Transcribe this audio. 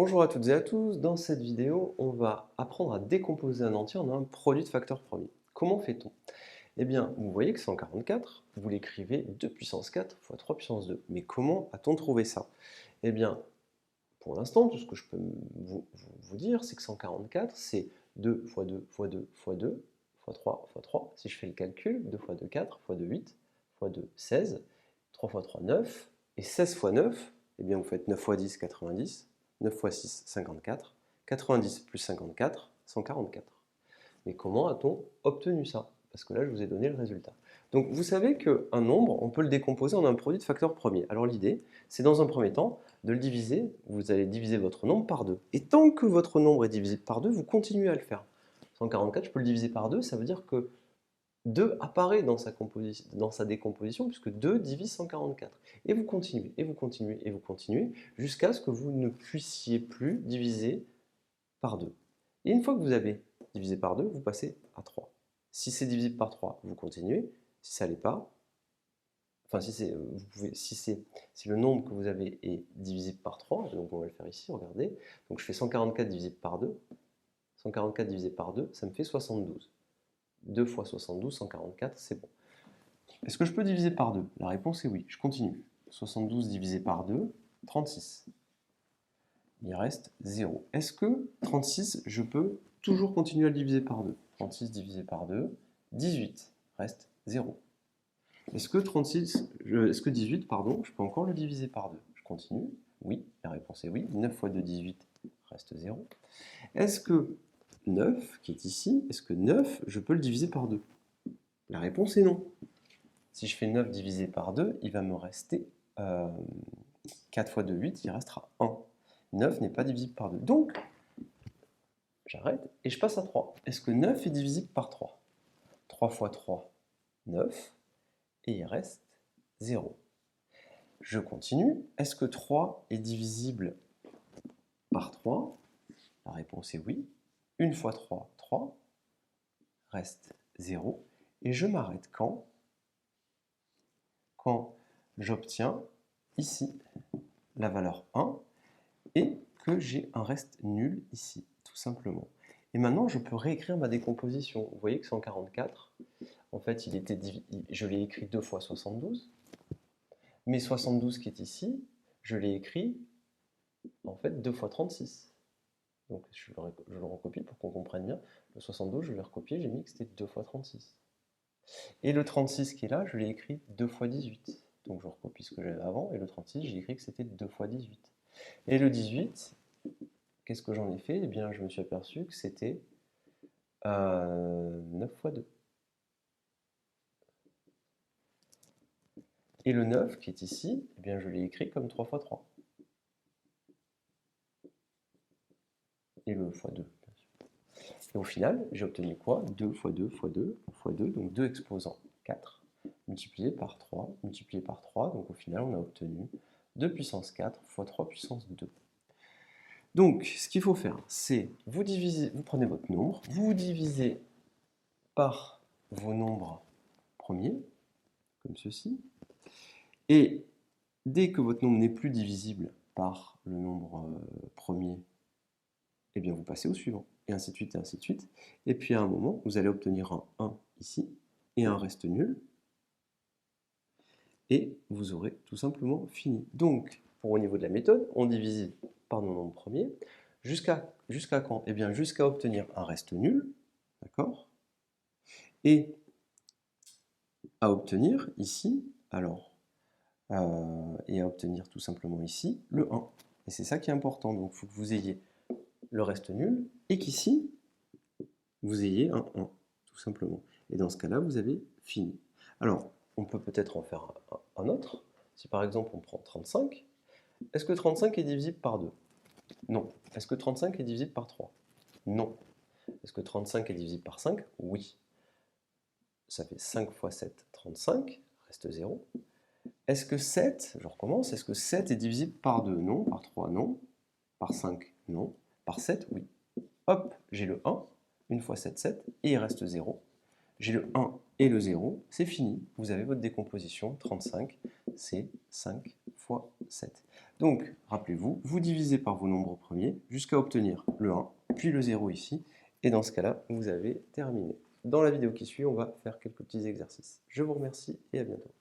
Bonjour à toutes et à tous, dans cette vidéo, on va apprendre à décomposer un entier en un produit de facteurs premiers. Comment fait-on? Eh bien, vous voyez que 144, vous l'écrivez 2 puissance 4 fois 3 puissance 2. Mais comment a-t-on trouvé ça? Eh bien, pour l'instant, tout ce que je peux vous dire, c'est que 144, c'est 2 fois 2 fois 2 fois 2 fois 3 fois 3. Si je fais le calcul, 2 fois 2, 4 fois 2, 8 fois 2, 16, 3 fois 3, 9, et 16 fois 9, eh bien vous faites 9 fois 10, 90, 9 fois 6, 54, 90 plus 54, 144. Mais comment a-t-on obtenu ça? Parce que là, je vous ai donné le résultat. Donc, vous savez qu'un nombre, on peut le décomposer en un produit de facteurs premiers. Alors, l'idée, c'est dans un premier temps de le diviser. Vous allez diviser votre nombre par 2. Et tant que votre nombre est divisé par 2, vous continuez à le faire. 144, je peux le diviser par 2, ça veut dire que 2 apparaît dans sa décomposition, puisque 2 divise 144. Et vous continuez, et vous continuez, et vous continuez, jusqu'à ce que vous ne puissiez plus diviser par 2. Et une fois que vous avez divisé par 2, vous passez à 3. Si c'est divisible par 3, vous continuez. Si ça ne l'est pas, enfin si le nombre que vous avez est divisible par 3, donc on va le faire ici, regardez. Donc je fais 144 divisé par 2. 144 divisé par 2, ça me fait 72. 2 fois 72, 144, c'est bon. Est-ce que je peux diviser par 2? La réponse est oui. Je continue. 72 divisé par 2, 36. Il reste 0. Est-ce que 36, je peux toujours continuer à le diviser par 2? 36 divisé par 2, 18, reste 0. Est-ce que 18, pardon, je peux encore le diviser par 2? Je continue. Oui, la réponse est oui. 9 fois 2, 18, reste 0. Est-ce que 9, qui est ici, est-ce que 9, je peux le diviser par 2? La réponse est non. Si je fais 9 divisé par 2, il va me rester 4 fois 2, 8, il restera 1. 9 n'est pas divisible par 2. Donc, j'arrête et je passe à 3. Est-ce que 9 est divisible par 3? 3 fois 3, 9, et il reste 0. Je continue. Est-ce que 3 est divisible par 3? La réponse est oui. 1 fois 3, 3, reste 0. Et je m'arrête quand j'obtiens ici la valeur 1 et que j'ai un reste nul ici, tout simplement. Et maintenant, je peux réécrire ma décomposition. Vous voyez que 144, en fait, je l'ai écrit 2 fois 72, mais 72 qui est ici, je l'ai écrit en fait 2 fois 36. Donc je le recopie pour qu'on comprenne bien. Le 72, je l'ai recopié, j'ai mis que c'était 2 fois 36. Et le 36 qui est là, je l'ai écrit 2 fois 18. Donc je recopie ce que j'avais avant, et le 36, j'ai écrit que c'était 2 fois 18. Et le 18, qu'est-ce que j'en ai fait? Eh bien, je me suis aperçu que c'était 9 fois 2. Et le 9 qui est ici, eh bien, je l'ai écrit comme 3 fois 3. Et le fois 2, bien sûr. Et au final, j'ai obtenu quoi? 2 fois 2 fois 2 fois 2, donc 2 exposants 4, multiplié par 3, multiplié par 3, donc au final, on a obtenu 2 puissance 4 fois 3 puissance 2. Donc, ce qu'il faut faire, c'est vous prenez votre nombre, vous divisez par vos nombres premiers, comme ceci, et dès que votre nombre n'est plus divisible par le nombre premier, eh bien vous passez au suivant, et ainsi de suite, et ainsi de suite. Et puis à un moment, vous allez obtenir un 1 ici, et un reste nul, et vous aurez tout simplement fini. Donc, au niveau de la méthode, on divise par nos nombres premiers, jusqu'à quand? Eh bien jusqu'à obtenir un reste nul, d'accord? Et à obtenir ici, alors, et à obtenir tout simplement ici le 1. Et c'est ça qui est important, donc il faut que vous ayez le reste nul, et qu'ici, vous ayez un 1, tout simplement. Et dans ce cas-là, vous avez fini. Alors, on peut peut-être en faire un autre. Si par exemple on prend 35, est-ce que 35 est divisible par 2? Non. Est-ce que 35 est divisible par 3? Non. Est-ce que 35 est divisible par 5? Oui. Ça fait 5 fois 7, 35, reste 0. Est-ce que 7, je recommence, est-ce que 7 est divisible par 2? Non. Par 3, non. Par 5, non. Par 7, oui. Hop, j'ai le 1, 1 fois 7, 7, et il reste 0. J'ai le 1 et le 0, c'est fini. Vous avez votre décomposition, 35, c'est 5 fois 7. Donc, rappelez-vous, vous divisez par vos nombres premiers jusqu'à obtenir le 1, puis le 0 ici, et dans ce cas-là, vous avez terminé. Dans la vidéo qui suit, on va faire quelques petits exercices. Je vous remercie et à bientôt.